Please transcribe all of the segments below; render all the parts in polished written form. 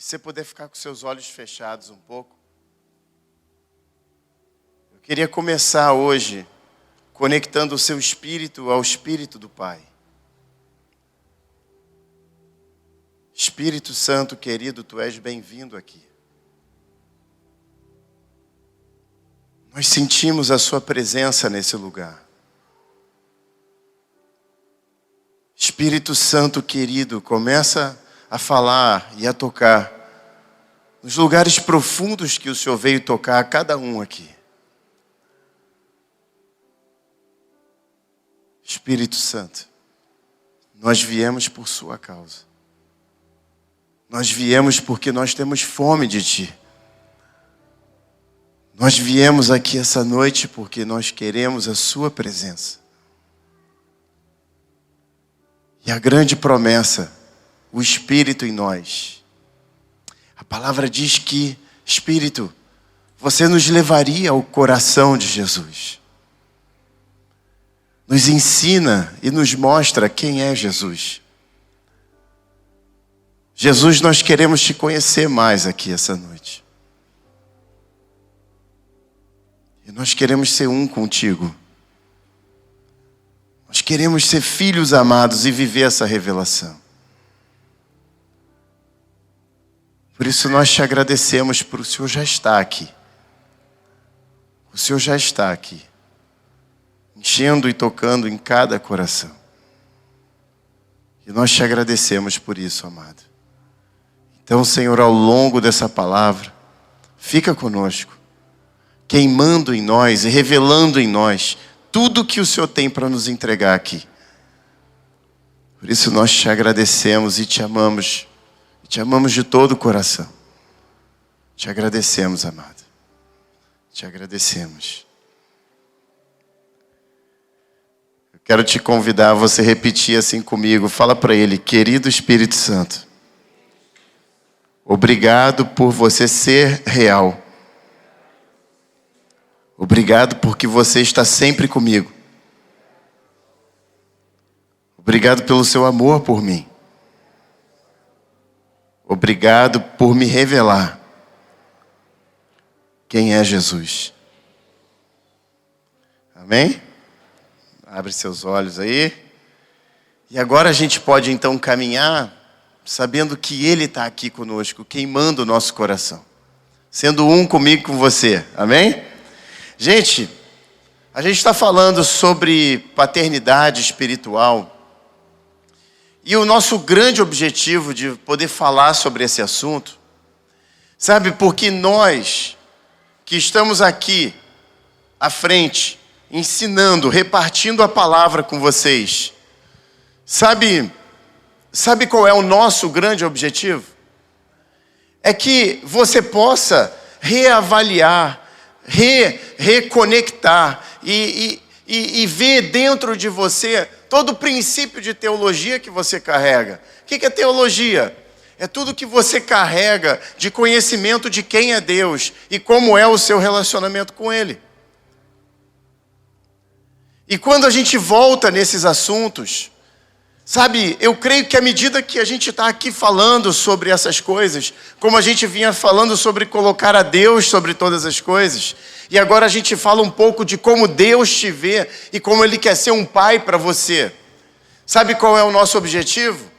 E se você puder ficar com seus olhos fechados um pouco. Eu queria começar hoje conectando o seu espírito ao Espírito do Pai. Espírito Santo querido, tu és bem-vindo aqui. Nós sentimos a sua presença nesse lugar. Espírito Santo querido, começa a falar e a tocar nos lugares profundos que o Senhor veio tocar a cada um aqui. Espírito Santo, nós viemos por sua causa. Nós viemos porque nós temos fome de Ti. Nós viemos aqui essa noite porque nós queremos a sua presença. E a grande promessa, o Espírito em nós. A palavra diz que, Espírito, você nos levaria ao coração de Jesus. Nos ensina e nos mostra quem é Jesus. Jesus, nós queremos te conhecer mais aqui essa noite. E nós queremos ser um contigo. Nós queremos ser filhos amados e viver essa revelação. Por isso nós te agradecemos por o Senhor já estar aqui. O Senhor já está aqui. Enchendo e tocando em cada coração. E nós te agradecemos por isso, amado. Então, Senhor, ao longo dessa palavra, fica conosco, queimando em nós e revelando em nós tudo que o Senhor tem para nos entregar aqui. Por isso nós te agradecemos e te amamos de todo o coração. Te agradecemos, amado. Te agradecemos. Eu quero te convidar a você repetir assim comigo. Fala para ele: querido Espírito Santo, obrigado por você ser real. Obrigado porque você está sempre comigo. Obrigado pelo seu amor por mim. Obrigado por me revelar quem é Jesus. Amém? Abre seus olhos aí. E agora a gente pode então caminhar sabendo que Ele está aqui conosco, queimando o nosso coração. Sendo um comigo e com você. Amém? Gente, a gente está falando sobre paternidade espiritual. E o nosso grande objetivo de poder falar sobre esse assunto, sabe, porque nós que estamos aqui à frente, ensinando, repartindo a palavra com vocês, sabe qual é o nosso grande objetivo? É que você possa reavaliar, reconectar e ver dentro de você todo o princípio de teologia que você carrega. O que é teologia? É tudo que você carrega de conhecimento de quem é Deus e como é o seu relacionamento com Ele. E quando a gente volta nesses assuntos, sabe, eu creio que à medida que a gente está aqui falando sobre essas coisas, como a gente vinha falando sobre colocar a Deus sobre todas as coisas, e agora a gente fala um pouco de como Deus te vê e como Ele quer ser um pai para você. Sabe qual é o nosso objetivo?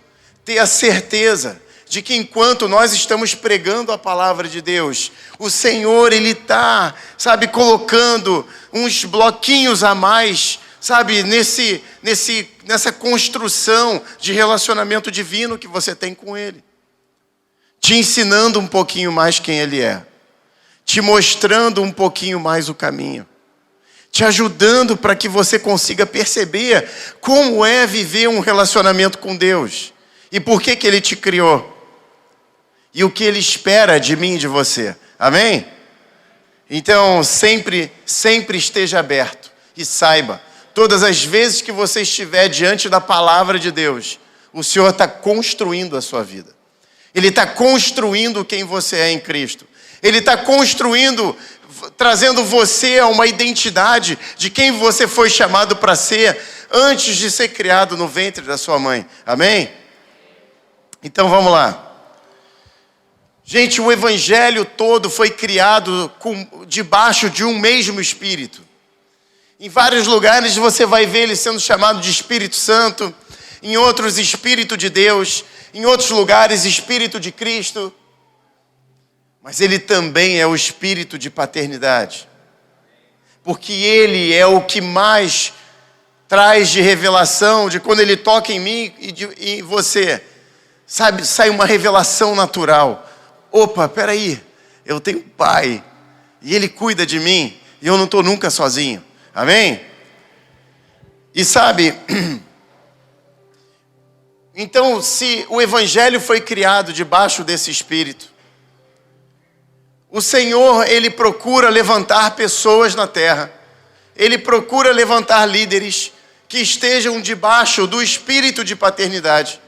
Ter a certeza de que enquanto nós estamos pregando a palavra de Deus, o Senhor, Ele está, sabe, colocando uns bloquinhos a mais, sabe, nessa construção de relacionamento divino que você tem com Ele. Te ensinando um pouquinho mais quem Ele é. Te mostrando um pouquinho mais o caminho. Te ajudando para que você consiga perceber como é viver um relacionamento com Deus. E por que Ele te criou. E o que Ele espera de mim e de você. Amém? Então, sempre esteja aberto. E saiba, todas as vezes que você estiver diante da palavra de Deus, o Senhor está construindo a sua vida. Ele está construindo quem você é em Cristo. Ele está construindo, trazendo você a uma identidade de quem você foi chamado para ser antes de ser criado no ventre da sua mãe. Amém? Então vamos lá. Gente, o evangelho todo foi criado debaixo de um mesmo Espírito. Em vários lugares você vai ver ele sendo chamado de Espírito Santo, em outros Espírito de Deus, em outros lugares Espírito de Cristo. Mas ele também é o Espírito de paternidade. Porque ele é o que mais traz de revelação, de quando ele toca em mim e em você. Sabe, sai uma revelação natural. Opa, peraí, eu tenho um pai e ele cuida de mim e eu não estou nunca sozinho. Amém? E sabe, então se o evangelho foi criado debaixo desse Espírito, o Senhor, ele procura levantar pessoas na terra, ele procura levantar líderes que estejam debaixo do Espírito de paternidade,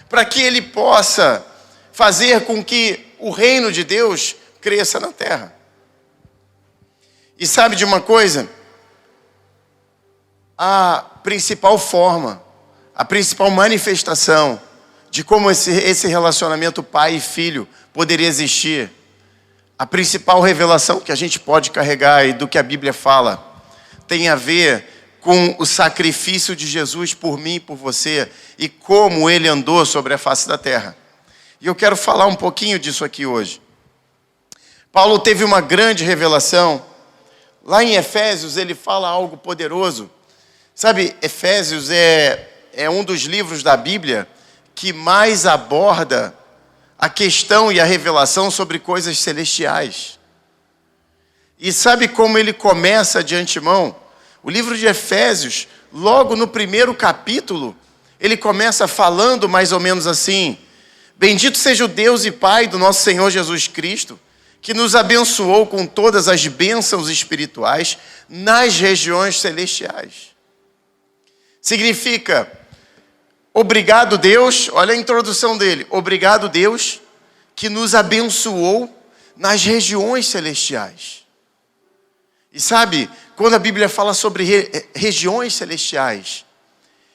para que ele possa fazer com que o reino de Deus cresça na terra. E sabe de uma coisa? A principal forma, a principal manifestação de como esse relacionamento pai e filho poderia existir, a principal revelação que a gente pode carregar e do que a Bíblia fala, tem a ver com o sacrifício de Jesus por mim e por você e como ele andou sobre a face da terra. E eu quero falar um pouquinho disso aqui hoje. Paulo teve uma grande revelação. Lá em Efésios ele fala algo poderoso. Sabe, Efésios é um dos livros da Bíblia que mais aborda a questão e a revelação sobre coisas celestiais. E sabe como ele começa de antemão? O livro de Efésios, logo no primeiro capítulo, ele começa falando mais ou menos assim: bendito seja o Deus e Pai do nosso Senhor Jesus Cristo, que nos abençoou com todas as bênçãos espirituais nas regiões celestiais. Significa, obrigado Deus, olha a introdução dele, obrigado Deus, que nos abençoou nas regiões celestiais. E sabe, quando a Bíblia fala sobre regiões celestiais,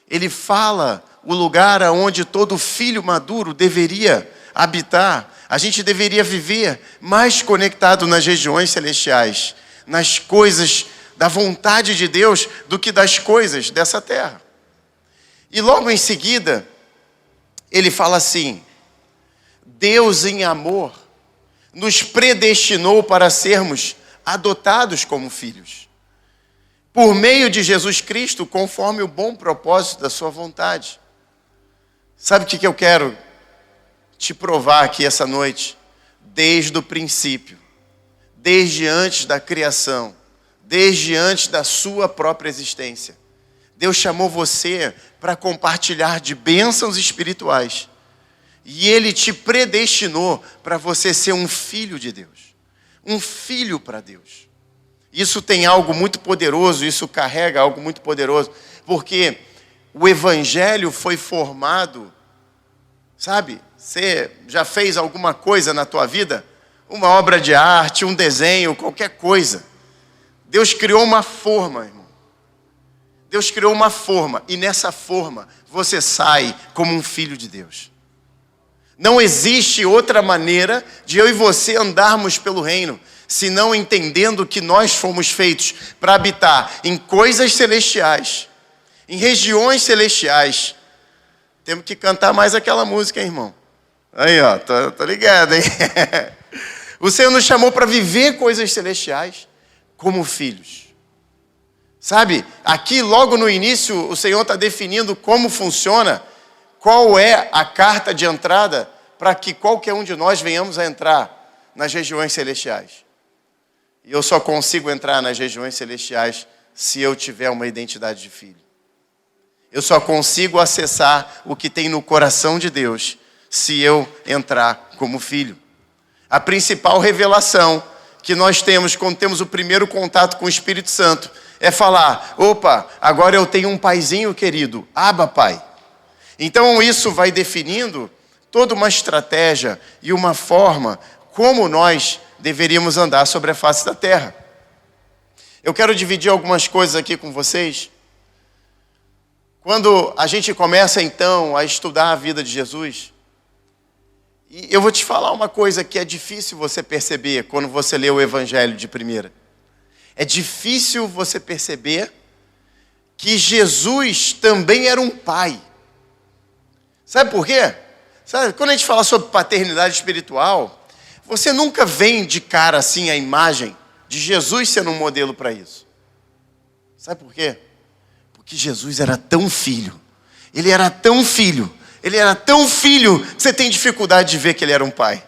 ele fala o lugar onde todo filho maduro deveria habitar. A gente deveria viver mais conectado nas regiões celestiais, nas coisas da vontade de Deus do que das coisas dessa terra. E logo em seguida, ele fala assim: Deus em amor nos predestinou para sermos adotados como filhos, por meio de Jesus Cristo, conforme o bom propósito da sua vontade. Sabe o que eu quero te provar aqui essa noite? Desde o princípio, desde antes da criação, desde antes da sua própria existência, Deus chamou você para compartilhar de bênçãos espirituais. E Ele te predestinou para você ser um filho de Deus. Um filho para Deus. Isso tem algo muito poderoso, isso carrega algo muito poderoso. Porque o Evangelho foi formado, sabe? Você já fez alguma coisa na tua vida? Uma obra de arte, um desenho, qualquer coisa. Deus criou uma forma, irmão. Deus criou uma forma, e nessa forma você sai como um filho de Deus. Não existe outra maneira de eu e você andarmos pelo reino, senão entendendo que nós fomos feitos para habitar em coisas celestiais, em regiões celestiais. Temos que cantar mais aquela música, hein, irmão? Aí, ó, tô ligado, hein? O Senhor nos chamou para viver coisas celestiais como filhos. Sabe, aqui logo no início o Senhor está definindo como funciona, qual é a carta de entrada para que qualquer um de nós venhamos a entrar nas regiões celestiais. E eu só consigo entrar nas regiões celestiais se eu tiver uma identidade de filho. Eu só consigo acessar o que tem no coração de Deus se eu entrar como filho. A principal revelação que nós temos quando temos o primeiro contato com o Espírito Santo é falar: opa, agora eu tenho um paizinho querido, Abba Pai. Então isso vai definindo toda uma estratégia e uma forma como nós deveríamos andar sobre a face da terra. Eu quero dividir algumas coisas aqui com vocês. Quando a gente começa então a estudar a vida de Jesus, E eu vou te falar uma coisa que é difícil você perceber quando você lê o Evangelho de primeira. É difícil você perceber que Jesus também era um pai. Sabe por quê? Sabe, quando a gente fala sobre paternidade espiritual, você nunca vem de cara assim a imagem de Jesus sendo um modelo para isso. Sabe por quê? Porque Jesus era tão filho. Ele era tão filho. Ele era tão filho que você tem dificuldade de ver que ele era um pai.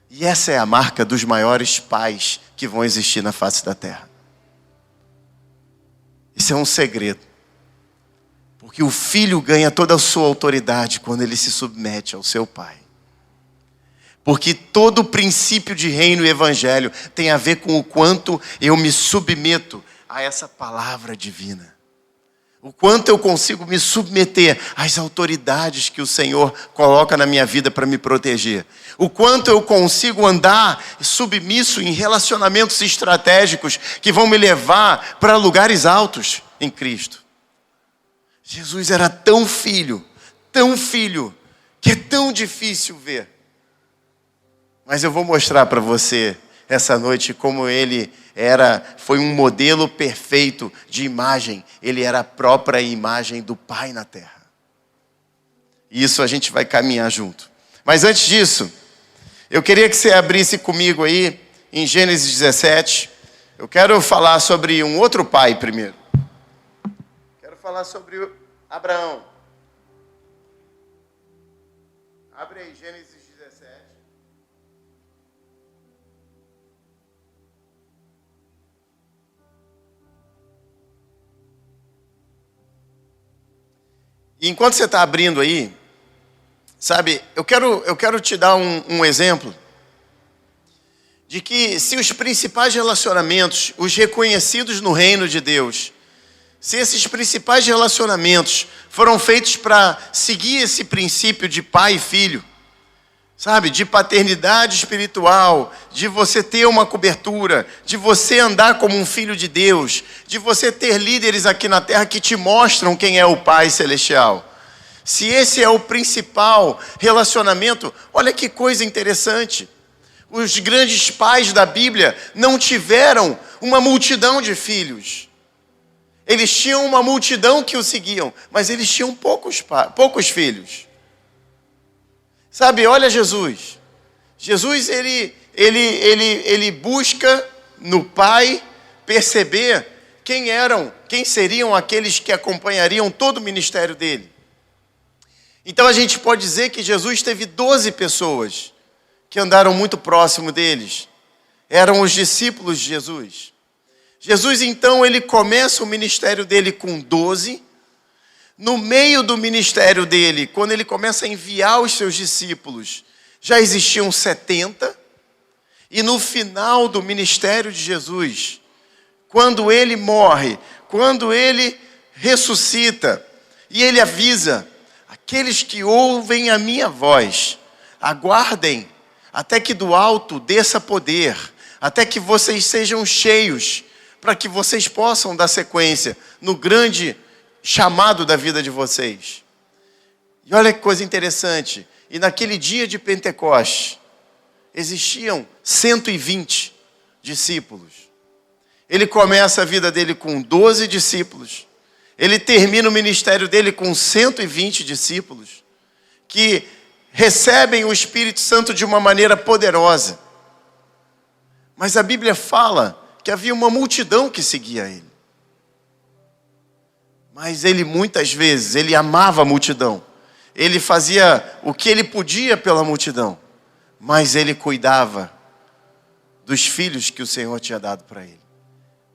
E essa é a marca dos maiores pais que vão existir na face da terra. Isso é um segredo. Porque o filho ganha toda a sua autoridade quando ele se submete ao seu pai. Porque todo o princípio de reino e evangelho tem a ver com o quanto eu me submeto a essa palavra divina. O quanto eu consigo me submeter às autoridades que o Senhor coloca na minha vida para me proteger. O quanto eu consigo andar submisso em relacionamentos estratégicos que vão me levar para lugares altos em Cristo. Jesus era tão filho, que é tão difícil ver. Mas eu vou mostrar para você essa noite como ele foi um modelo perfeito de imagem. Ele era a própria imagem do Pai na terra. E isso a gente vai caminhar junto. Mas antes disso, eu queria que você abrisse comigo aí em Gênesis 17. Eu quero falar sobre um outro pai primeiro. Quero falar sobre Abraão. Abre aí Gênesis 17. E enquanto você está abrindo aí, sabe, eu quero te dar um exemplo de que se os principais relacionamentos, os reconhecidos no reino de Deus, se esses principais relacionamentos foram feitos para seguir esse princípio de pai e filho, sabe, de paternidade espiritual, de você ter uma cobertura, de você andar como um filho de Deus, de você ter líderes aqui na terra que te mostram quem é o Pai Celestial. Se esse é o principal relacionamento, olha que coisa interessante. Os grandes pais da Bíblia não tiveram uma multidão de filhos. Eles tinham uma multidão que o seguiam, mas eles tinham poucos filhos. Sabe, olha Jesus. Jesus, ele busca no Pai perceber quem seriam aqueles que acompanhariam todo o ministério dele. Então a gente pode dizer que Jesus teve 12 pessoas que andaram muito próximo deles. Eram os discípulos de Jesus. Jesus, então, ele começa o ministério dele com 12. No meio do ministério dele, quando ele começa a enviar os seus discípulos, já existiam 70. E no final do ministério de Jesus, quando ele morre, quando ele ressuscita, e ele avisa: aqueles que ouvem a minha voz, aguardem até que do alto desça poder, até que vocês sejam cheios, para que vocês possam dar sequência no grande chamado da vida de vocês. E olha que coisa interessante. E naquele dia de Pentecostes, existiam 120 discípulos. Ele começa a vida dele com 12 discípulos. Ele termina o ministério dele com 120 discípulos, que recebem o Espírito Santo de uma maneira poderosa. Mas a Bíblia fala que havia uma multidão que seguia ele. Mas ele muitas vezes, ele amava a multidão. Ele fazia o que ele podia pela multidão. Mas ele cuidava dos filhos que o Senhor tinha dado para ele.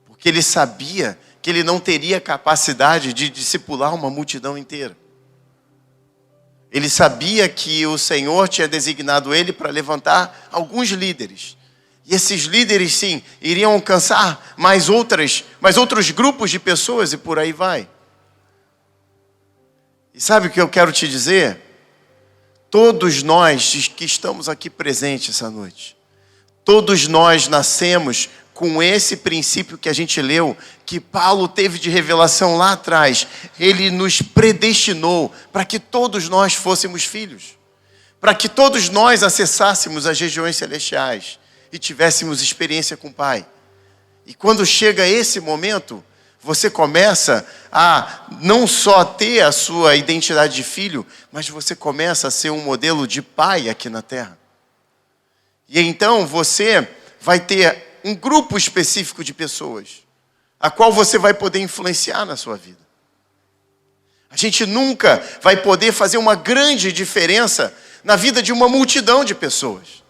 Porque ele sabia que ele não teria capacidade de discipular uma multidão inteira. Ele sabia que o Senhor tinha designado ele para levantar alguns líderes. E esses líderes, sim, iriam alcançar mais outros grupos de pessoas e por aí vai. E sabe o que eu quero te dizer? Todos nós que estamos aqui presentes essa noite, todos nós nascemos com esse princípio que a gente leu, que Paulo teve de revelação lá atrás. Ele nos predestinou para que todos nós fôssemos filhos. para que todos nós acessássemos as regiões celestiais e tivéssemos experiência com o Pai. E quando chega esse momento, você começa a não só ter a sua identidade de filho, mas você começa a ser um modelo de pai aqui na terra. E então você vai ter um grupo específico de pessoas, a qual você vai poder influenciar na sua vida. A gente nunca vai poder fazer uma grande diferença na vida de uma multidão de pessoas.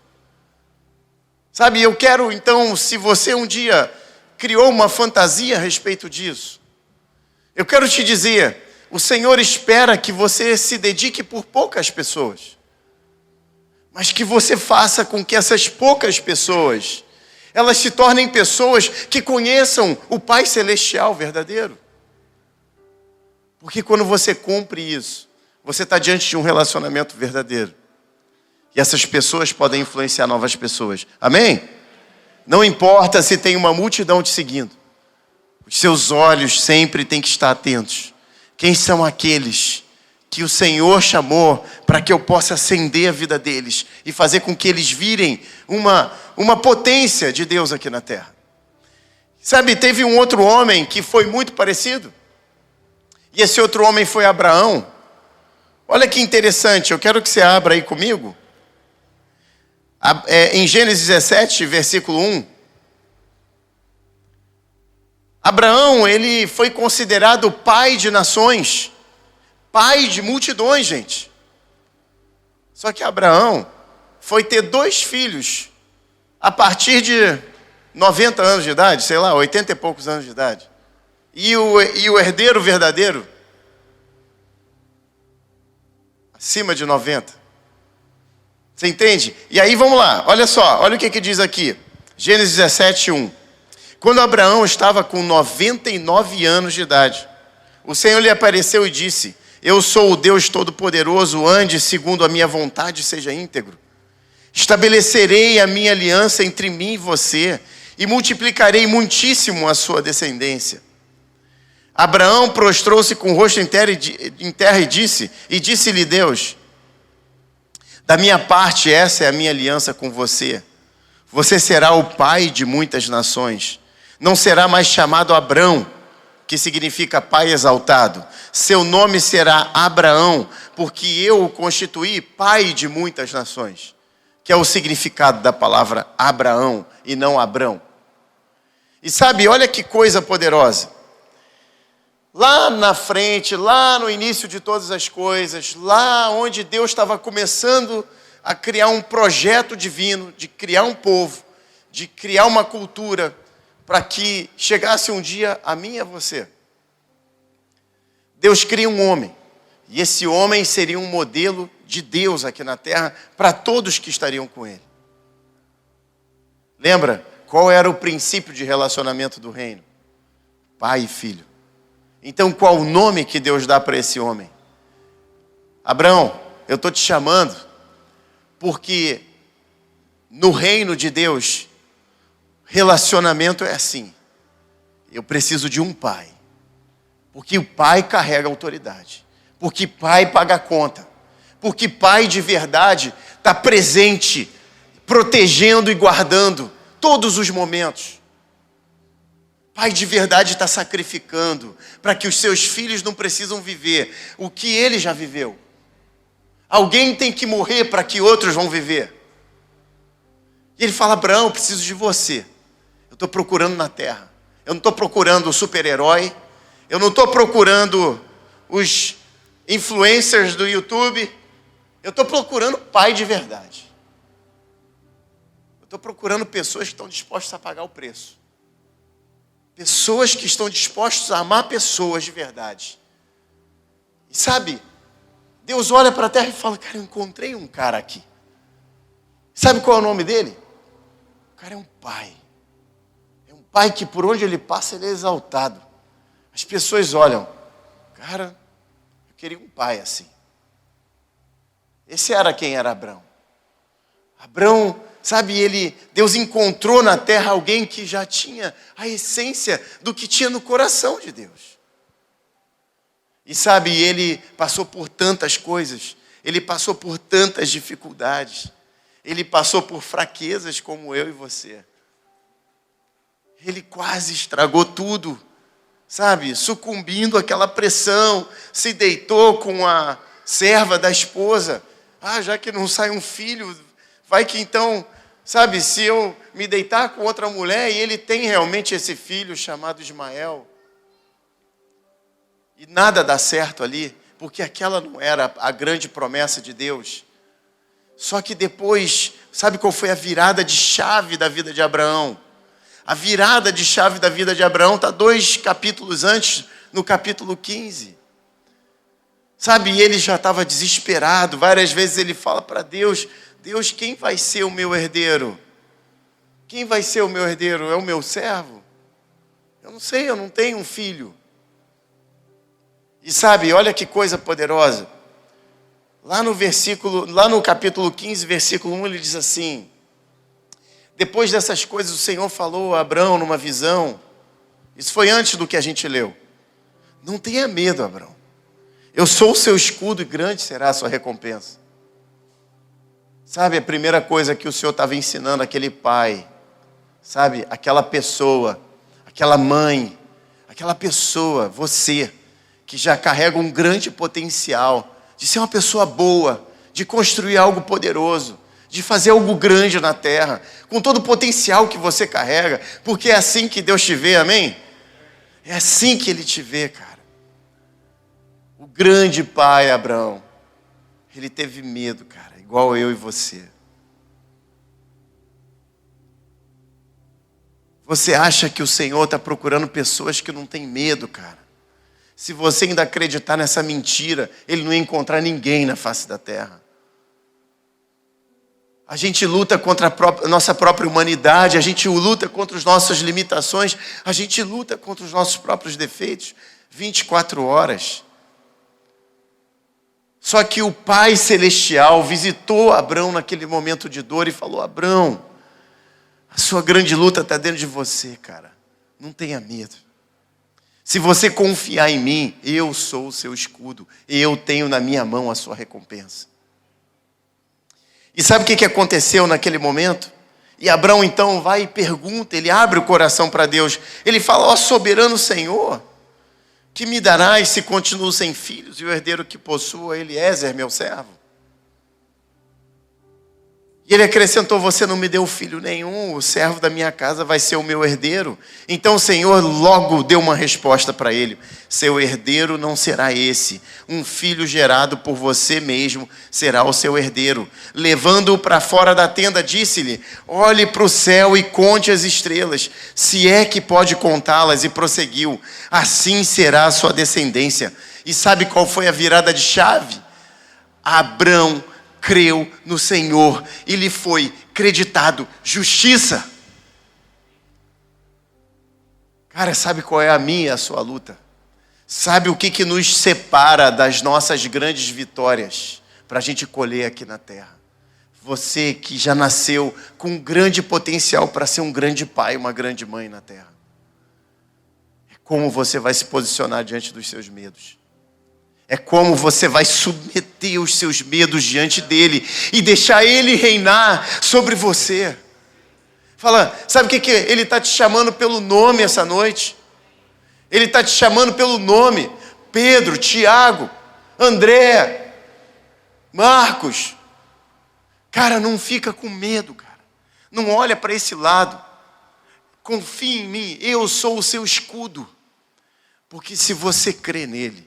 Sabe, eu quero então, se você um dia criou uma fantasia a respeito disso, eu quero te dizer, o Senhor espera que você se dedique por poucas pessoas, mas que você faça com que essas poucas pessoas, elas se tornem pessoas que conheçam o Pai Celestial verdadeiro. Porque quando você cumpre isso, você está diante de um relacionamento verdadeiro. E essas pessoas podem influenciar novas pessoas. Amém? Não importa se tem uma multidão te seguindo. Os seus olhos sempre têm que estar atentos. Quem são aqueles que o Senhor chamou para que eu possa acender a vida deles e fazer com que eles virem uma potência de Deus aqui na terra? Sabe, teve um outro homem que foi muito parecido. E esse outro homem foi Abraão. Olha que interessante, eu quero que você abra aí comigo. Em Gênesis 17, versículo 1. Abraão, ele foi considerado pai de nações, pai de multidões, gente. Só que Abraão foi ter 2 filhos a partir de 90 anos de idade, sei lá, 80 e poucos anos de idade. E o herdeiro verdadeiro, acima de 90. Você entende? E aí vamos lá, olha só, olha o que diz aqui. Gênesis 17, 1. Quando Abraão estava com 99 anos de idade, o Senhor lhe apareceu e disse: eu sou o Deus Todo-Poderoso, ande segundo a minha vontade, seja íntegro. Estabelecerei a minha aliança entre mim e você, e multiplicarei muitíssimo a sua descendência. Abraão prostrou-se com o rosto em terra e disse-lhe Deus: da minha parte, essa é a minha aliança com você. Você será o pai de muitas nações. Não será mais chamado Abrão, que significa pai exaltado. Seu nome será Abraão, porque eu o constituí pai de muitas nações. Que é o significado da palavra Abraão e não Abrão. E sabe, olha que coisa poderosa. Lá na frente, lá no início de todas as coisas, lá onde Deus estava começando a criar um projeto divino, de criar um povo, de criar uma cultura, para que chegasse um dia a mim e a você. Deus cria um homem, e esse homem seria um modelo de Deus aqui na terra, para todos que estariam com ele. Lembra qual era o princípio de relacionamento do reino? Pai e filho. Então, qual o nome que Deus dá para esse homem? Abraão, eu estou te chamando porque no reino de Deus, relacionamento é assim. Eu preciso de um pai. Porque o pai carrega autoridade. Porque pai paga a conta. Porque pai de verdade está presente, protegendo e guardando todos os momentos. Pai de verdade está sacrificando para que os seus filhos não precisam viver o que ele já viveu. Alguém tem que morrer para que outros vão viver. E ele fala: Abraão, eu preciso de você. Eu estou procurando na terra. Eu não estou procurando o super-herói. Eu não estou procurando os influencers do YouTube. Eu estou procurando pai de verdade. Eu estou procurando pessoas que estão dispostas a pagar o preço. Pessoas que estão dispostas a amar pessoas de verdade. E sabe, Deus olha para a terra e fala: cara, eu encontrei um cara aqui. Sabe qual é o nome dele? O cara é um pai. É um pai que por onde ele passa, ele é exaltado. As pessoas olham: cara, eu queria um pai assim. Esse era quem era Abraão. Abraão, sabe, Deus encontrou na terra alguém que já tinha a essência do que tinha no coração de Deus. E sabe, ele passou por tantas coisas. ele passou por tantas dificuldades, ele passou por fraquezas como eu e você. Ele quase estragou tudo, sabe? Sucumbindo àquela pressão, se deitou com a serva da esposa. Já que não sai um filho, vai que então, sabe, se eu me deitar com outra mulher e ele tem realmente esse filho chamado Ismael, e nada dá certo ali, porque aquela não era a grande promessa de Deus. Só que depois, sabe qual foi a virada de chave da vida de Abraão? A virada de chave da vida de Abraão está 2 capítulos antes, no capítulo 15. Sabe, ele já estava desesperado. Várias vezes ele fala para Deus: Deus, quem vai ser o meu herdeiro? Quem vai ser o meu herdeiro? É o meu servo? Eu não sei, eu não tenho um filho. E sabe, olha que coisa poderosa. Lá no capítulo 15, versículo 1, ele diz assim: depois dessas coisas, o Senhor falou a Abrão numa visão. Isso foi antes do que a gente leu. Não tenha medo, Abrão. Eu sou o seu escudo e grande será a sua recompensa. Sabe, a primeira coisa que o Senhor estava ensinando aquele pai, sabe, aquela pessoa, aquela mãe, aquela pessoa, você, que já carrega um grande potencial de ser uma pessoa boa, de construir algo poderoso, de fazer algo grande na terra, com todo o potencial que você carrega, porque é assim que Deus te vê, amém? É assim que Ele te vê, cara. O grande pai Abraão, ele teve medo, cara, igual eu e você. Você acha que o Senhor está procurando pessoas que não têm medo, cara? Se você ainda acreditar nessa mentira, Ele não ia encontrar ninguém na face da terra. A gente luta contra a nossa própria humanidade, a gente luta contra as nossas limitações, a gente luta contra os nossos próprios defeitos, 24 horas. Só que o Pai Celestial visitou Abrão naquele momento de dor e falou: Abrão, a sua grande luta está dentro de você, cara. Não tenha medo. Se você confiar em mim, eu sou o seu escudo. E eu tenho na minha mão a sua recompensa. E sabe o que aconteceu naquele momento? E Abrão então vai e pergunta, ele abre o coração para Deus. Ele fala: ó soberano Senhor, que me darás se continuo sem filhos? E o herdeiro que possuo é Eliezer, meu servo. E ele acrescentou: você não me deu filho nenhum, o servo da minha casa vai ser o meu herdeiro. Então o Senhor logo deu uma resposta para ele: seu herdeiro não será esse, um filho gerado por você mesmo será o seu herdeiro. Levando-o para fora da tenda, disse-lhe: olhe para o céu e conte as estrelas, se é que pode contá-las. E prosseguiu: assim será a sua descendência. E sabe qual foi a virada de chave? Abrão creu no Senhor e lhe foi creditado justiça. Cara, sabe qual é a minha e a sua luta? Sabe o que nos separa das nossas grandes vitórias para a gente colher aqui na terra? Você que já nasceu com um grande potencial para ser um grande pai, uma grande mãe na terra. É como você vai se posicionar diante dos seus medos. É como você vai submeter os seus medos diante dele e deixar ele reinar sobre você. Fala, sabe o que ele está te chamando pelo nome essa noite? Ele está te chamando pelo nome. Pedro, Tiago, André, Marcos. Cara, não fica com medo, cara. Não olha para esse lado. Confia em mim, eu sou o seu escudo. Porque se você crê nele,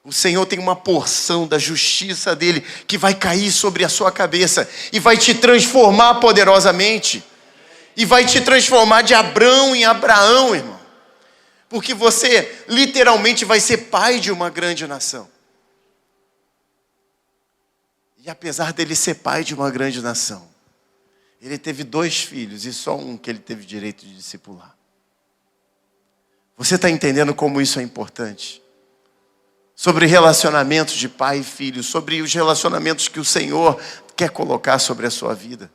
o Senhor tem uma porção da justiça dele que vai cair sobre a sua cabeça e vai te transformar poderosamente. E vai te transformar de Abrão em Abraão, irmão. Porque você literalmente vai ser pai de uma grande nação. E apesar dele ser pai de uma grande nação, ele teve 2 filhos e só um que ele teve direito de discipular. Você está entendendo como isso é importante? Sobre relacionamentos de pai e filho, sobre os relacionamentos que o Senhor quer colocar sobre a sua vida.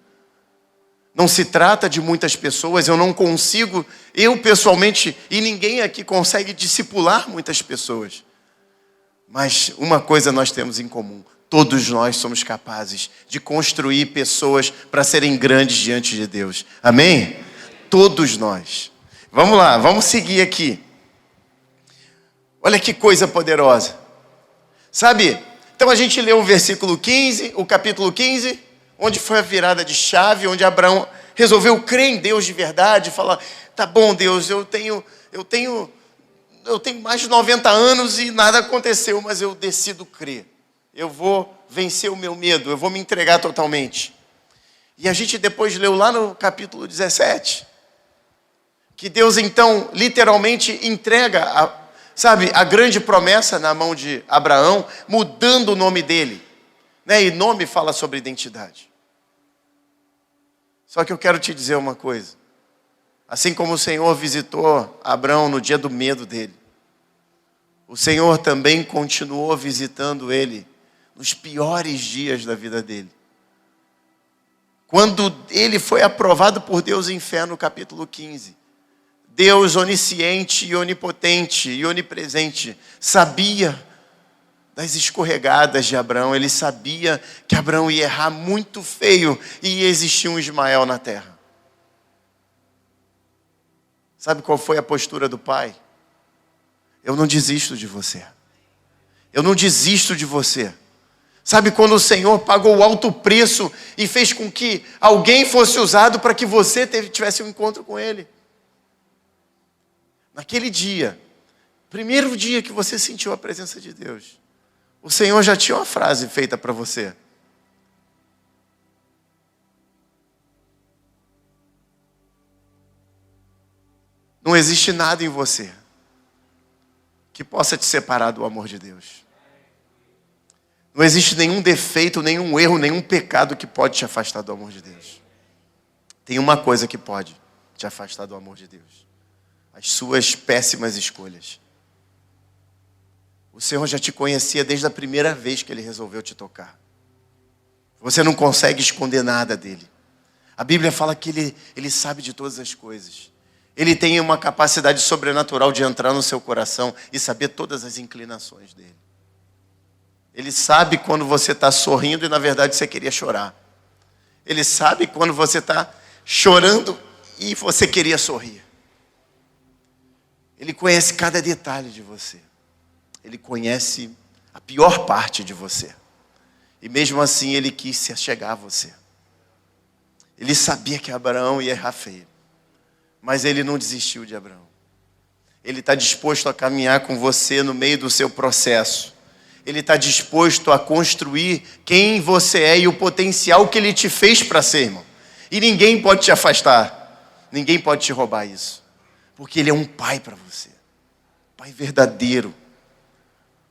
Não se trata de muitas pessoas, eu não consigo, eu pessoalmente, e ninguém aqui consegue discipular muitas pessoas. Mas uma coisa nós temos em comum, Todos nós somos capazes de construir pessoas para serem grandes diante de Deus. Amém? Todos nós. Vamos lá, vamos seguir aqui. Olha que coisa poderosa. Sabe, então a gente leu o versículo 15, o capítulo 15, onde foi a virada de chave, onde Abraão resolveu crer em Deus de verdade, falar, tá bom Deus, eu tenho mais de 90 anos e nada aconteceu, mas eu decido crer. Eu vou vencer o meu medo, eu vou me entregar totalmente. E a gente depois leu lá no capítulo 17, que Deus então literalmente entrega a grande promessa na mão de Abraão, mudando o nome dele. Né? E nome fala sobre identidade. Só que eu quero te dizer uma coisa. Assim como o Senhor visitou Abraão no dia do medo dele, o Senhor também continuou visitando ele nos piores dias da vida dele. Quando ele foi aprovado por Deus em fé no capítulo 15, Deus onisciente e onipotente e onipresente sabia das escorregadas de Abraão. Ele sabia que Abraão ia errar muito feio e ia existir um Ismael na terra. Sabe qual foi a postura do pai? Eu não desisto de você. Eu não desisto de você. Sabe quando o Senhor pagou o alto preço e fez com que alguém fosse usado para que você tivesse um encontro com Ele? Naquele dia, primeiro dia que você sentiu a presença de Deus, o Senhor já tinha uma frase feita para você. Não existe nada em você que possa te separar do amor de Deus. Não existe nenhum defeito, nenhum erro, nenhum pecado que pode te afastar do amor de Deus. Tem uma coisa que pode te afastar do amor de Deus: as suas péssimas escolhas. O Senhor já te conhecia desde a primeira vez que Ele resolveu te tocar. Você não consegue esconder nada dEle. A Bíblia fala que Ele sabe de todas as coisas. Ele tem uma capacidade sobrenatural de entrar no seu coração e saber todas as inclinações dEle. Ele sabe quando você está sorrindo e na verdade você queria chorar. Ele sabe quando você está chorando e você queria sorrir. Ele conhece cada detalhe de você. Ele conhece a pior parte de você. E mesmo assim Ele quis se achegar a você. Ele sabia que Abraão ia errar feio. Mas Ele não desistiu de Abraão. Ele está disposto a caminhar com você no meio do seu processo. Ele está disposto a construir quem você é e o potencial que Ele te fez para ser, irmão. E ninguém pode te afastar. Ninguém pode te roubar isso. Porque Ele é um pai para você. Um pai verdadeiro.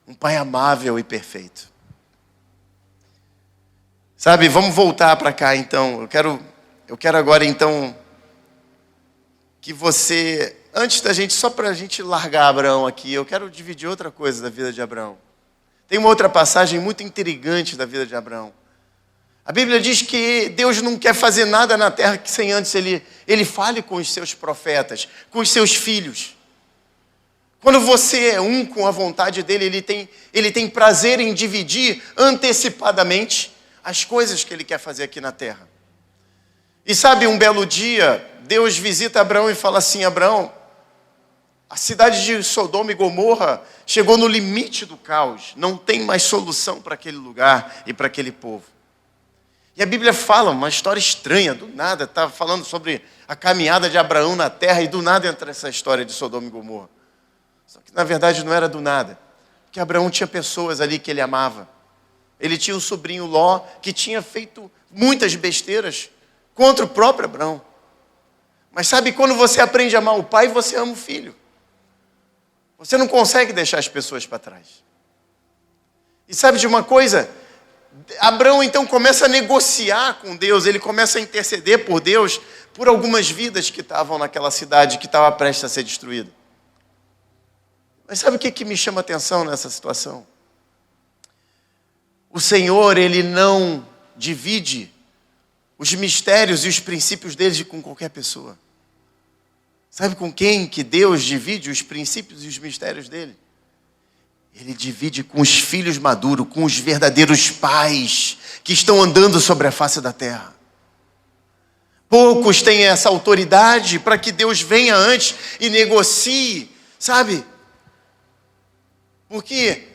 Um pai amável e perfeito. Sabe, vamos voltar para cá então. Eu quero agora então que você, antes da gente, só para a gente largar Abraão aqui, eu quero dividir outra coisa da vida de Abraão. Tem uma outra passagem muito intrigante da vida de Abraão. A Bíblia diz que Deus não quer fazer nada na terra que sem antes ele fale com os seus profetas, com os seus filhos. Quando você é um com a vontade dele, ele tem prazer em dividir antecipadamente as coisas que Ele quer fazer aqui na terra. E sabe, um belo dia, Deus visita Abraão e fala assim: Abraão, a cidade de Sodoma e Gomorra chegou no limite do caos. Não tem mais solução para aquele lugar e para aquele povo. E a Bíblia fala uma história estranha, do nada. Está falando sobre a caminhada de Abraão na terra e do nada entra essa história de Sodoma e Gomorra. Só que na verdade não era do nada. Porque Abraão tinha pessoas ali que ele amava. Ele tinha um sobrinho Ló que tinha feito muitas besteiras contra o próprio Abraão. Mas sabe, quando você aprende a amar o pai, você ama o filho. Você não consegue deixar as pessoas para trás. E sabe de uma coisa? Abraão então começa a negociar com Deus, ele começa a interceder por Deus, por algumas vidas que estavam naquela cidade, que estava prestes a ser destruída. Mas sabe o que me chama a atenção nessa situação? O Senhor, Ele não divide os mistérios e os princípios dele com qualquer pessoa. Sabe com quem que Deus divide os princípios e os mistérios dele? Ele divide com os filhos maduros, com os verdadeiros pais que estão andando sobre a face da terra. Poucos têm essa autoridade para que Deus venha antes e negocie, sabe? Porque,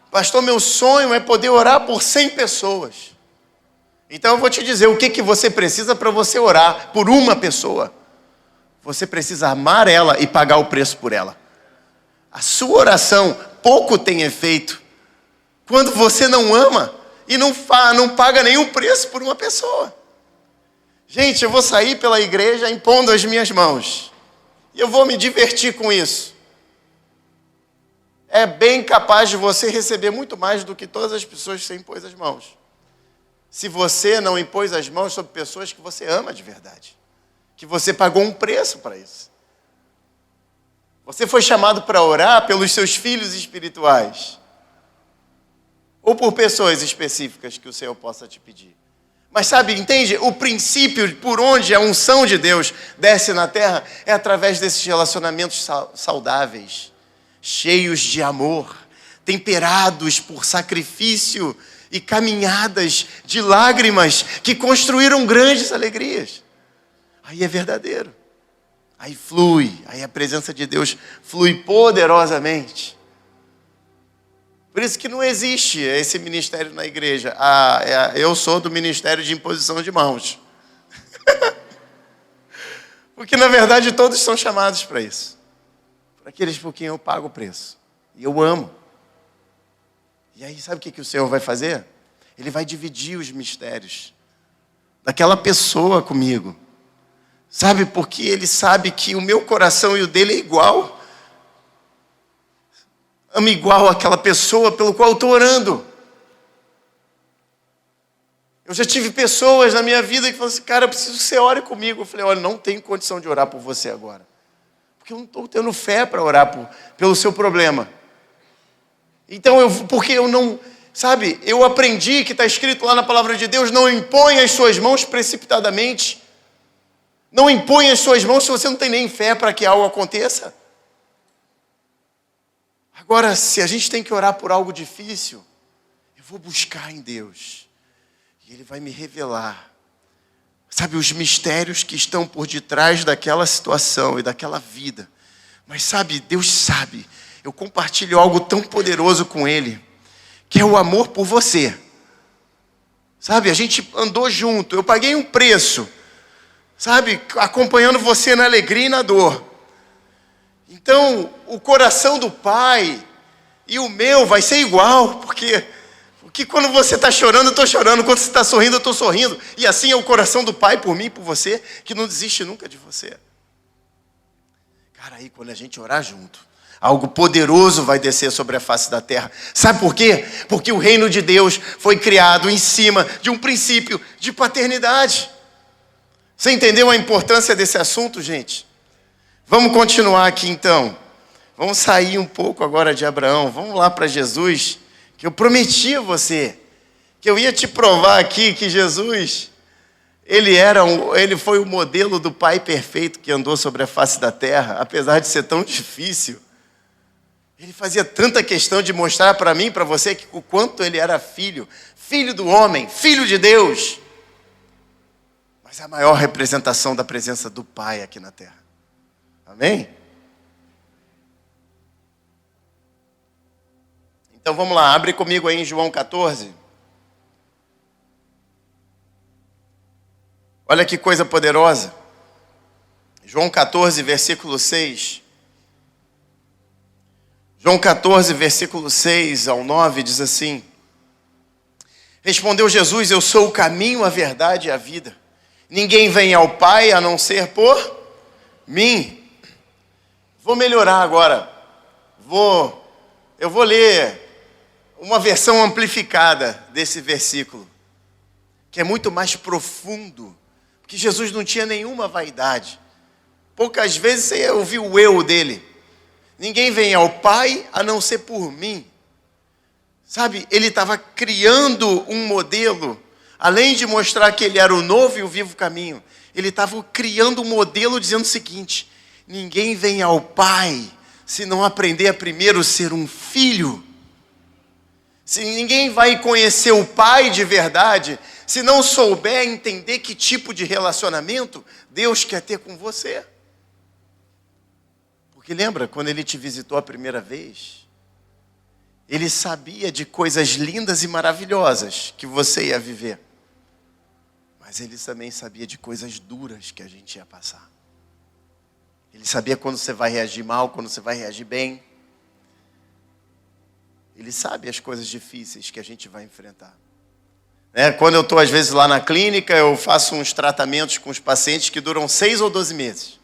pastor, meu sonho é poder orar por 100 pessoas. Então eu vou te dizer o que você precisa para você orar por uma pessoa. Você precisa amar ela e pagar o preço por ela. A sua oração pouco tem efeito quando você não ama e não paga nenhum preço por uma pessoa. Gente, eu vou sair pela igreja impondo as minhas mãos. E eu vou me divertir com isso. É bem capaz de você receber muito mais do que todas as pessoas que você impôs as mãos. Se você não impôs as mãos sobre pessoas que você ama de verdade. Que você pagou um preço para isso. Você foi chamado para orar pelos seus filhos espirituais. Ou por pessoas específicas que o Senhor possa te pedir. Mas sabe, entende? O princípio por onde a unção de Deus desce na terra é através desses relacionamentos saudáveis, cheios de amor, temperados por sacrifício e caminhadas de lágrimas que construíram grandes alegrias. Aí é verdadeiro. Aí flui, aí a presença de Deus flui poderosamente. Por isso que não existe esse ministério na igreja. Eu sou do ministério de imposição de mãos. Porque na verdade todos são chamados para isso. Para aqueles por quem eu pago o preço. E eu amo. E aí sabe o que o Senhor vai fazer? Ele vai dividir os mistérios daquela pessoa comigo. Sabe, porque Ele sabe que o meu coração e o dele é igual. Amo igual aquela pessoa pelo qual eu estou orando. Eu já tive pessoas na minha vida que falaram assim, cara, eu preciso que você ore comigo. Eu falei, olha, não tenho condição de orar por você agora. Porque eu não estou tendo fé para orar pelo seu problema. Então, porque eu não... Sabe, eu aprendi que está escrito lá na palavra de Deus, não impõe as suas mãos precipitadamente. Não impõe as suas mãos se você não tem nem fé para que algo aconteça. Agora, se a gente tem que orar por algo difícil, eu vou buscar em Deus. E Ele vai me revelar, sabe, os mistérios que estão por detrás daquela situação e daquela vida. Mas sabe, Deus sabe, eu compartilho algo tão poderoso com Ele, que é o amor por você. Sabe, a gente andou junto, eu paguei um preço, sabe, acompanhando você na alegria e na dor. Então, o coração do Pai e o meu vai ser igual, porque quando você está chorando, eu estou chorando, quando você está sorrindo, eu estou sorrindo. E assim é o coração do Pai por mim e por você, que não desiste nunca de você. Cara, aí quando a gente orar junto, algo poderoso vai descer sobre a face da terra. Sabe por quê? Porque o reino de Deus foi criado em cima de um princípio de paternidade. Você entendeu a importância desse assunto, gente? Vamos continuar aqui então. Vamos sair um pouco agora de Abraão. Vamos lá para Jesus, que eu prometi a você, que eu ia te provar aqui que Jesus, ele foi o modelo do pai perfeito que andou sobre a face da terra, apesar de ser tão difícil. Ele fazia tanta questão de mostrar para mim e para você o quanto ele era filho do homem, filho de Deus. Mas a maior representação da presença do Pai aqui na terra. Amém? Então vamos lá, abre comigo aí em João 14. Olha que coisa poderosa. João 14, versículo 6. João 14, versículo 6 ao 9 diz assim: Respondeu Jesus, eu sou o caminho, a verdade e a vida. Ninguém vem ao Pai a não ser por mim. Vou melhorar agora. Eu vou ler uma versão amplificada desse versículo, que é muito mais profundo, porque Jesus não tinha nenhuma vaidade. Poucas vezes você ouviu o eu dele. Ninguém vem ao Pai a não ser por mim. Sabe, ele estava criando um modelo, além de mostrar que ele era o novo e o vivo caminho, ele estava criando um modelo dizendo o seguinte: ninguém vem ao Pai se não aprender a primeiro ser um filho. Se ninguém vai conhecer o Pai de verdade, se não souber entender que tipo de relacionamento Deus quer ter com você. Porque lembra, quando Ele te visitou a primeira vez, Ele sabia de coisas lindas e maravilhosas que você ia viver. Mas Ele também sabia de coisas duras que a gente ia passar. Ele sabia quando você vai reagir mal, quando você vai reagir bem. Ele sabe as coisas difíceis que a gente vai enfrentar. Quando eu estou, às vezes, lá na clínica, eu faço uns tratamentos com os pacientes que duram 6 ou 12 meses.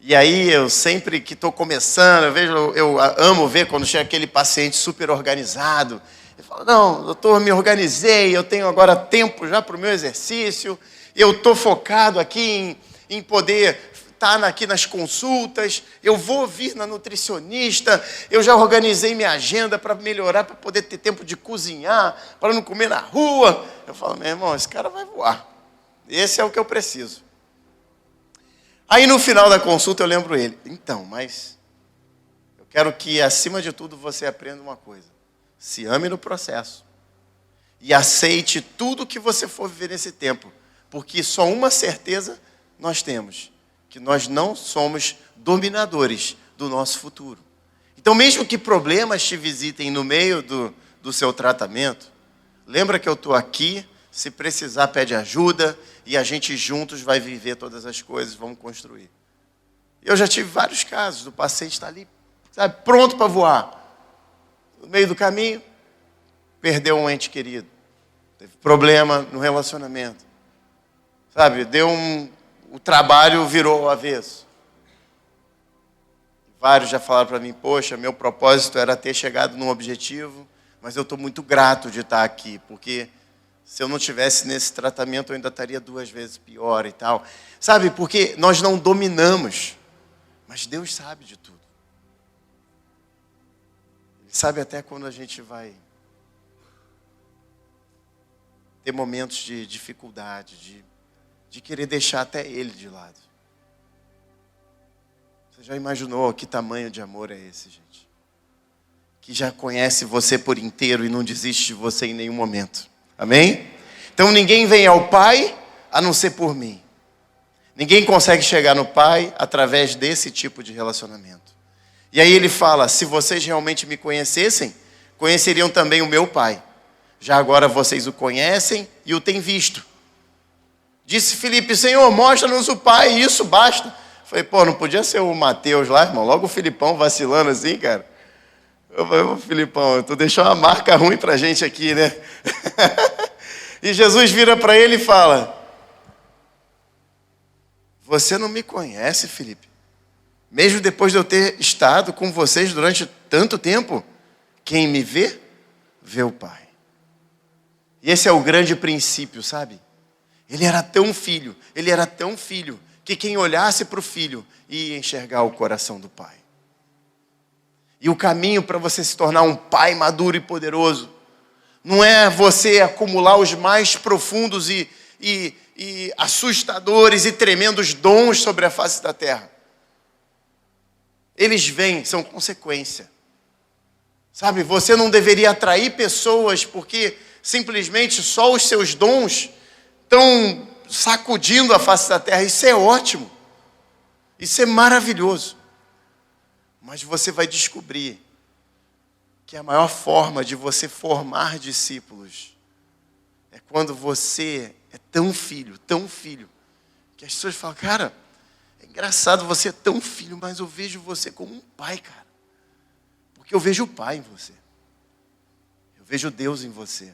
E aí, eu sempre que estou começando, eu amo ver quando chega aquele paciente super organizado. Ele fala, não, doutor, me organizei, eu tenho agora tempo já para o meu exercício, eu estou focado aqui em poder estar aqui nas consultas, eu vou vir na nutricionista, eu já organizei minha agenda para melhorar, para poder ter tempo de cozinhar, para não comer na rua. Eu falo, meu irmão, esse cara vai voar. Esse é o que eu preciso. Aí no final da consulta eu lembro ele, então, mas eu quero que acima de tudo você aprenda uma coisa. Se ame no processo e aceite tudo que você for viver nesse tempo, porque só uma certeza nós temos, que nós não somos dominadores do nosso futuro. Então, mesmo que problemas te visitem no meio do seu tratamento, lembra que eu estou aqui, se precisar pede ajuda, e a gente juntos vai viver todas as coisas, vamos construir. Eu já tive vários casos, do paciente estar ali, sabe, pronto para voar. No meio do caminho, perdeu um ente querido, teve problema no relacionamento, sabe, o trabalho virou ao avesso. Vários já falaram para mim, poxa, meu propósito era ter chegado num objetivo, mas eu estou muito grato de estar aqui, porque se eu não tivesse nesse tratamento, eu ainda estaria 2 vezes pior e tal. Sabe, porque nós não dominamos, mas Deus sabe de tudo. Ele sabe até quando a gente vai ter momentos de dificuldade, de querer deixar até Ele de lado. Você já imaginou que tamanho de amor é esse, gente? Que já conhece você por inteiro e não desiste de você em nenhum momento. Amém? Então ninguém vem ao Pai a não ser por mim. Ninguém consegue chegar no Pai através desse tipo de relacionamento. E aí ele fala, se vocês realmente me conhecessem, conheceriam também o meu Pai. Já agora vocês o conhecem e o têm visto. Disse Filipe, Senhor, mostra-nos o Pai, e isso basta. Falei, não podia ser o Mateus lá, irmão? Logo o Filipão vacilando assim, cara. Eu falei, Filipão, tu deixou uma marca ruim pra gente aqui, né? E Jesus vira para ele e fala, você não me conhece, Filipe? Mesmo depois de eu ter estado com vocês durante tanto tempo, quem me vê, vê o Pai. E esse é o grande princípio, sabe? Ele era tão filho, que quem olhasse para o filho ia enxergar o coração do Pai. E o caminho para você se tornar um pai maduro e poderoso não é você acumular os mais profundos e assustadores e tremendos dons sobre a face da terra. Eles vêm, são consequência. Sabe, você não deveria atrair pessoas porque simplesmente só os seus dons estão sacudindo a face da terra. Isso é ótimo. Isso é maravilhoso. Mas você vai descobrir que a maior forma de você formar discípulos é quando você é tão filho, que as pessoas falam, cara, é engraçado, você é tão filho, mas eu vejo você como um pai, cara. Porque eu vejo o Pai em você. Eu vejo Deus em você.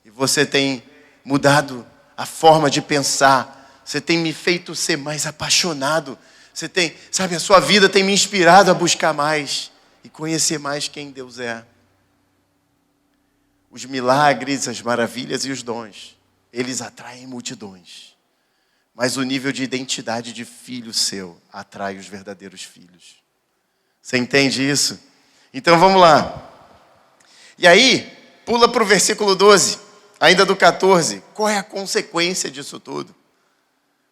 E você tem mudado a forma de pensar. Você tem me feito ser mais apaixonado. Você tem, sabe, a sua vida tem me inspirado a buscar mais e conhecer mais quem Deus é. Os milagres, as maravilhas e os dons, eles atraem multidões. Mas o nível de identidade de filho seu atrai os verdadeiros filhos. Você entende isso? Então vamos lá. E aí, pula para o versículo 12, ainda do 14. Qual é a consequência disso tudo?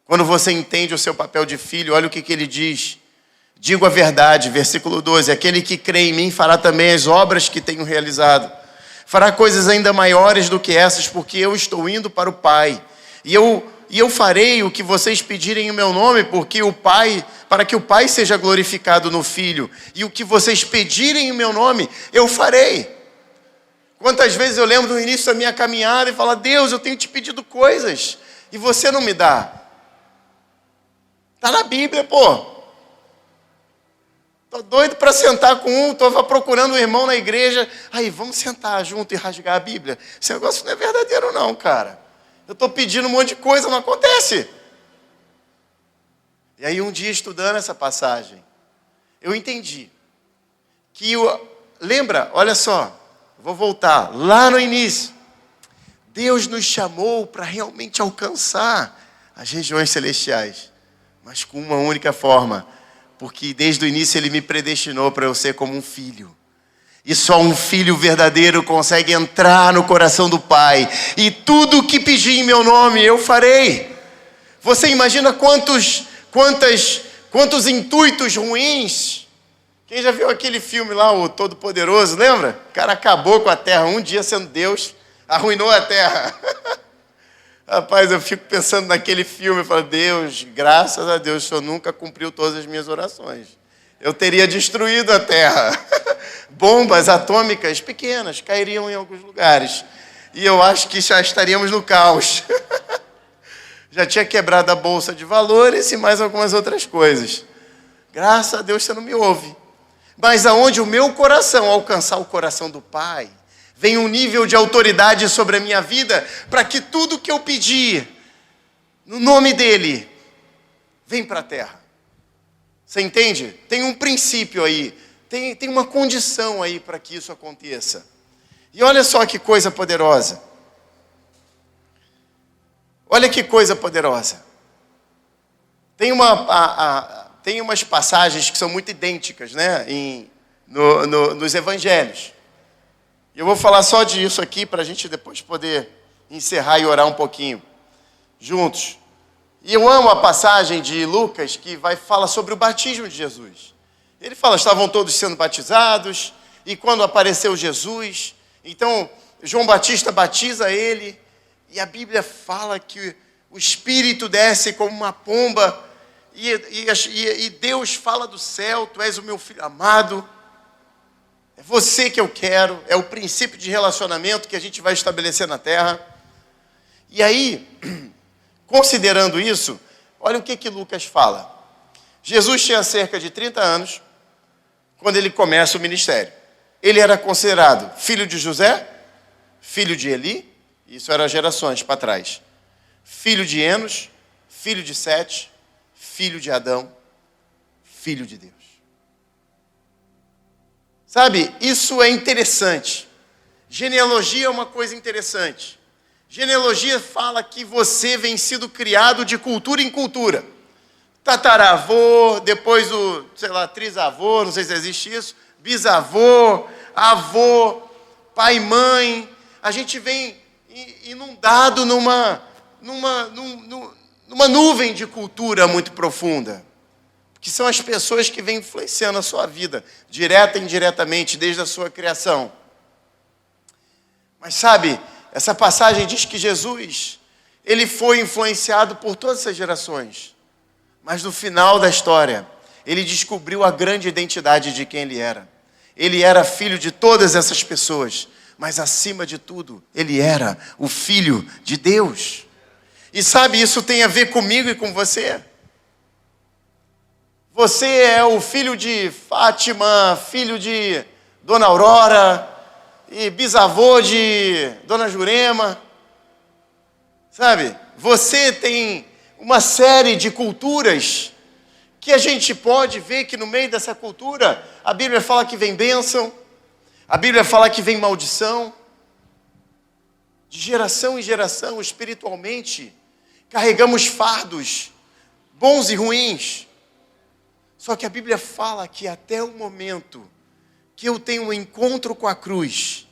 Quando você entende o seu papel de filho, olha o que ele diz. Digo a verdade, versículo 12, aquele que crê em mim fará também as obras que tenho realizado. Fará coisas ainda maiores do que essas, porque eu estou indo para o Pai. E eu farei o que vocês pedirem em meu nome, para que o Pai seja glorificado no Filho. E o que vocês pedirem em meu nome, eu farei. Quantas vezes eu lembro no início da minha caminhada e falo, Deus, eu tenho te pedido coisas, e você não me dá. Está na Bíblia, pô. Estou doido para sentar com um, estou procurando um irmão na igreja. Aí, vamos sentar junto e rasgar a Bíblia. Esse negócio não é verdadeiro não, cara. Eu estou pedindo um monte de coisa, não acontece. E aí, um dia, estudando essa passagem, eu entendi que, lembra, olha só, vou voltar, lá no início, Deus nos chamou para realmente alcançar as regiões celestiais, mas com uma única forma, porque desde o início Ele me predestinou para eu ser como um filho. E só um filho verdadeiro consegue entrar no coração do Pai. E tudo o que pedir em meu nome, eu farei. Você imagina quantos intuitos ruins? Quem já viu aquele filme lá, o Todo-Poderoso, lembra? O cara acabou com a terra, um dia sendo Deus, arruinou a terra. Rapaz, eu fico pensando naquele filme, eu falo, Deus, graças a Deus, o Senhor nunca cumpriu todas as minhas orações. Eu teria destruído a terra. Bombas atômicas pequenas cairiam em alguns lugares. E eu acho que já estaríamos no caos. Já tinha quebrado a bolsa de valores e mais algumas outras coisas. Graças a Deus você não me ouve. Mas aonde o meu coração alcançar o coração do Pai, vem um nível de autoridade sobre a minha vida, para que tudo que eu pedir, no nome dEle, vem para a terra. Você entende? Tem um princípio aí, tem uma condição aí para que isso aconteça. E olha só que coisa poderosa. Olha que coisa poderosa. Tem umas passagens que são muito idênticas, né, nos evangelhos. Eu vou falar só disso aqui para a gente depois poder encerrar e orar um pouquinho juntos. E eu amo a passagem de Lucas que fala sobre o batismo de Jesus. Ele fala, estavam todos sendo batizados, e quando apareceu Jesus, então João Batista batiza ele, e a Bíblia fala que o Espírito desce como uma pomba, e Deus fala do céu, tu és o meu filho amado, é você que eu quero, é o princípio de relacionamento que a gente vai estabelecer na terra. E aí, considerando isso, olha o que Lucas fala. Jesus tinha cerca de 30 anos, quando ele começa o ministério. Ele era considerado filho de José, filho de Eli, isso era gerações para trás, filho de Enos, filho de Sete, filho de Adão, filho de Deus. Sabe, isso é interessante. Genealogia é uma coisa interessante. Genealogia fala que você vem sido criado de cultura em cultura. Tataravô, depois o, trisavô, não sei se existe isso, bisavô, avô, pai e mãe. A gente vem inundado numa nuvem de cultura muito profunda. Que são as pessoas que vêm influenciando a sua vida, direta e indiretamente, desde a sua criação. Mas sabe, essa passagem diz que Jesus, ele foi influenciado por todas essas gerações. Mas no final da história, ele descobriu a grande identidade de quem ele era. Ele era filho de todas essas pessoas, mas acima de tudo, ele era o Filho de Deus. E sabe, isso tem a ver comigo e com você. Você é o filho de Fátima, filho de Dona Aurora e bisavô de Dona Jurema. Sabe? Você tem uma série de culturas que a gente pode ver que no meio dessa cultura a Bíblia fala que vem bênção, a Bíblia fala que vem maldição. De geração em geração, espiritualmente, carregamos fardos bons e ruins. Só que a Bíblia fala que até o momento que eu tenho um encontro com a cruz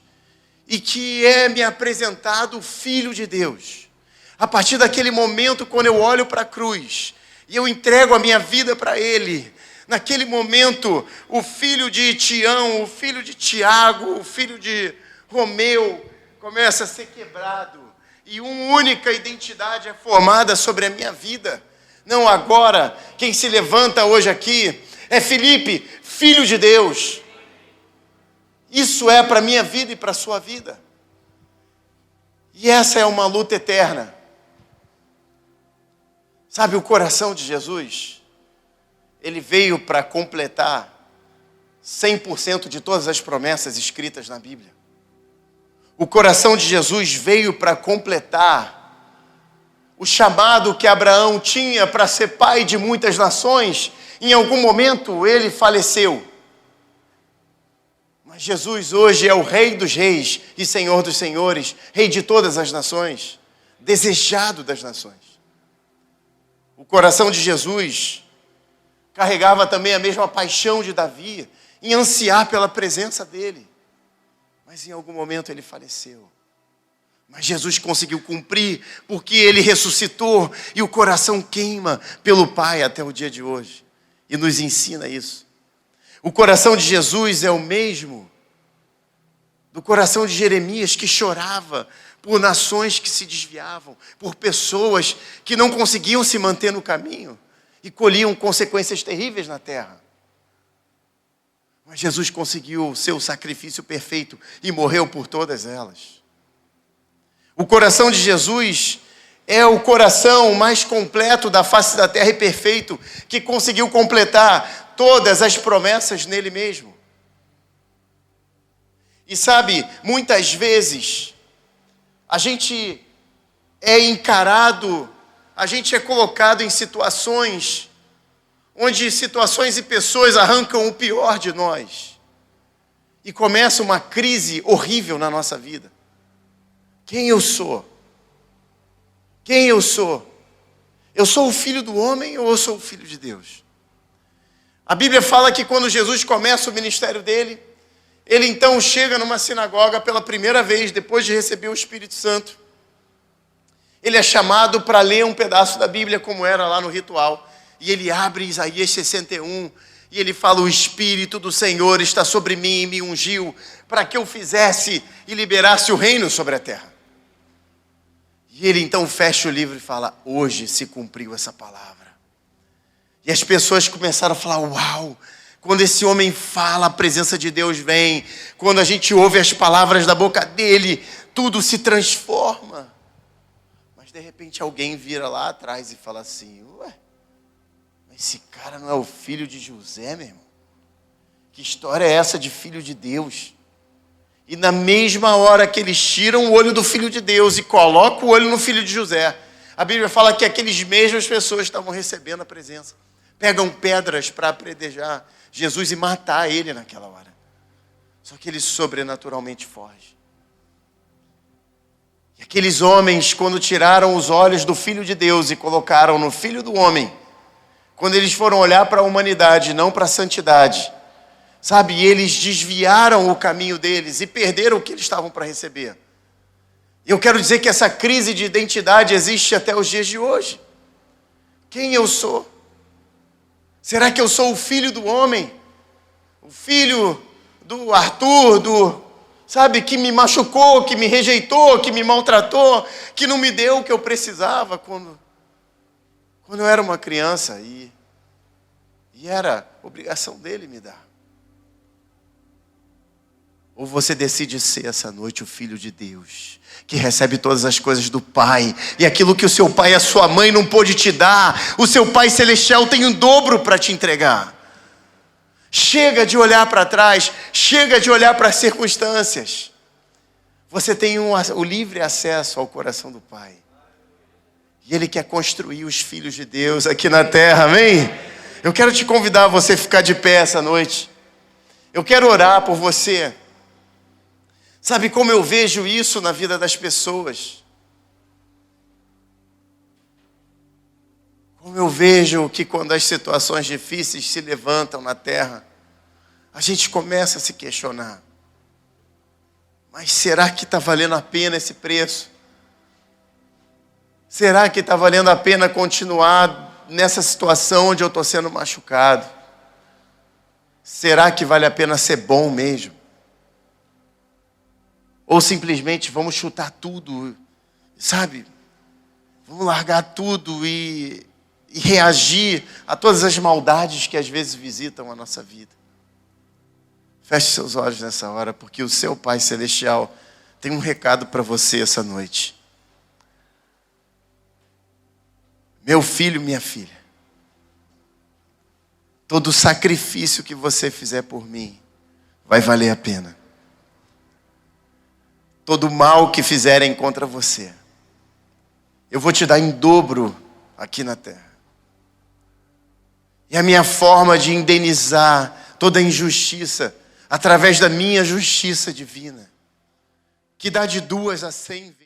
e que é me apresentado o Filho de Deus, a partir daquele momento, quando eu olho para a cruz e eu entrego a minha vida para Ele, Naquele momento, o filho de Tião, o filho de Tiago, o filho de Romeu começa a ser quebrado. E uma única identidade é formada sobre a minha vida. Não, agora, quem se levanta hoje aqui é Felipe, filho de Deus. Isso é para a minha vida e para a sua vida. E essa é uma luta eterna. Sabe, o coração de Jesus, ele veio para completar 100% de todas as promessas escritas na Bíblia. O coração de Jesus veio para completar o chamado que Abraão tinha para ser pai de muitas nações. Em algum momento ele faleceu. Mas Jesus hoje é o Rei dos reis e Senhor dos senhores, Rei de todas as nações, desejado das nações. O coração de Jesus carregava também a mesma paixão de Davi, em ansiar pela presença dele. Mas em algum momento ele faleceu. Mas Jesus conseguiu cumprir, porque ele ressuscitou, e o coração queima pelo Pai até o dia de hoje. E nos ensina isso. O coração de Jesus é o mesmo do coração de Jeremias, que chorava por nações que se desviavam, por pessoas que não conseguiam se manter no caminho e colhiam consequências terríveis na terra. Mas Jesus conseguiu o seu sacrifício perfeito e morreu por todas elas. O coração de Jesus é o coração mais completo da face da terra e perfeito, que conseguiu completar todas as promessas nele mesmo. E sabe, muitas vezes a gente é encarado, a gente é colocado em situações onde situações e pessoas arrancam o pior de nós. E começa uma crise horrível na nossa vida. Quem eu sou? Quem eu sou? Eu sou o filho do homem ou eu sou o filho de Deus? A Bíblia fala que quando Jesus começa o ministério dele, ele então chega numa sinagoga pela primeira vez, depois de receber o Espírito Santo. Ele é chamado para ler um pedaço da Bíblia, como era lá no ritual. E ele abre Isaías 61, e ele fala: o Espírito do Senhor está sobre mim e me ungiu, para que eu fizesse e liberasse o reino sobre a terra. E ele então fecha o livro e fala: hoje se cumpriu essa palavra. E as pessoas começaram a falar: uau! Quando esse homem fala, a presença de Deus vem. Quando a gente ouve as palavras da boca dele, tudo se transforma. Mas de repente alguém vira lá atrás e fala assim: ué, mas esse cara não é o filho de José, meu irmão? Que história é essa de filho de Deus? E na mesma hora que eles tiram o olho do filho de Deus e colocam o olho no filho de José, a Bíblia fala que aquelas mesmas pessoas estavam recebendo a presença. Pegam pedras para apedrejar Jesus e matar ele naquela hora. Só que ele sobrenaturalmente foge. E aqueles homens, quando tiraram os olhos do Filho de Deus e colocaram no Filho do Homem, quando eles foram olhar para a humanidade, não para a santidade, sabe, eles desviaram o caminho deles e perderam o que eles estavam para receber. Eu quero dizer que essa crise de identidade existe até os dias de hoje. Quem eu sou? Será que eu sou o filho do homem? O filho do Arthur, sabe, que me machucou, que me rejeitou, que me maltratou, que não me deu o que eu precisava quando eu era uma criança e era obrigação dele me dar. Ou você decide ser essa noite o filho de Deus, que recebe todas as coisas do Pai, e aquilo que o seu pai e a sua mãe não pôde te dar, o seu Pai Celestial tem um dobro para te entregar. Chega de olhar para trás, chega de olhar para as circunstâncias. Você tem o livre acesso ao coração do Pai. E Ele quer construir os filhos de Deus aqui na terra, amém? Eu quero te convidar a você ficar de pé essa noite. Eu quero orar por você. Sabe como eu vejo isso na vida das pessoas? Como eu vejo que quando as situações difíceis se levantam na terra, a gente começa a se questionar. Mas será que está valendo a pena esse preço? Será que está valendo a pena continuar nessa situação onde eu estou sendo machucado? Será que vale a pena ser bom mesmo? Ou simplesmente vamos chutar tudo, sabe? Vamos largar tudo e reagir a todas as maldades que às vezes visitam a nossa vida. Feche seus olhos nessa hora, porque o seu Pai Celestial tem um recado para você essa noite. Meu filho, minha filha, todo sacrifício que você fizer por mim vai valer a pena. Todo mal que fizerem contra você, eu vou te dar em dobro aqui na terra. E a minha forma de indenizar toda injustiça, através da minha justiça divina, que dá de 2 a 100 vezes.